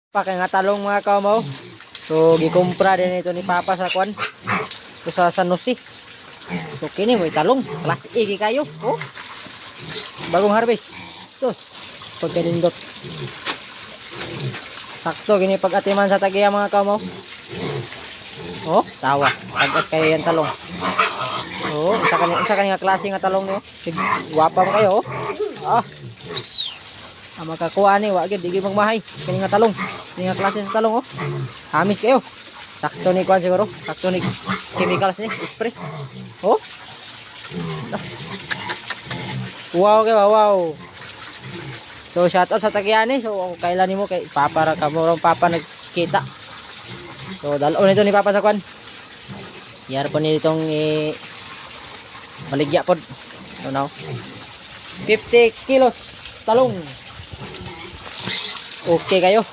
Pa kay nga talong mga kamo. So gikumpra din ito ni Papa sa kwan. Ito sa San Jose. So kini mo talong, class A kayo. Oh. Bagong harvest. Sus. Pagkalindot. Sakto gini pag-atiman sa tagiya mga kamo. Oh, tawa. Tagas kayo yan talong. Oh, isa kanina klase nga talong niyo. Guwapa mo kayo. Oh. Ang makakuha ni, wag yun, di magmahay. Kani nga talong. Kani nga klase sa talong, oh. Hamis kayo. Sakto ni kuhan siguro. Sakto ni chemicals ni, spray. Oh. Wow, okay, wow. So, shout out sa Tagiani. So, kailan ni mo, kay Papa ra ka mo, Papa nagkita. So, dalaw nito ni Papa sa kuhan. Yar po nitong baligya po. So, now, 50 kilos talong. Okay kayo.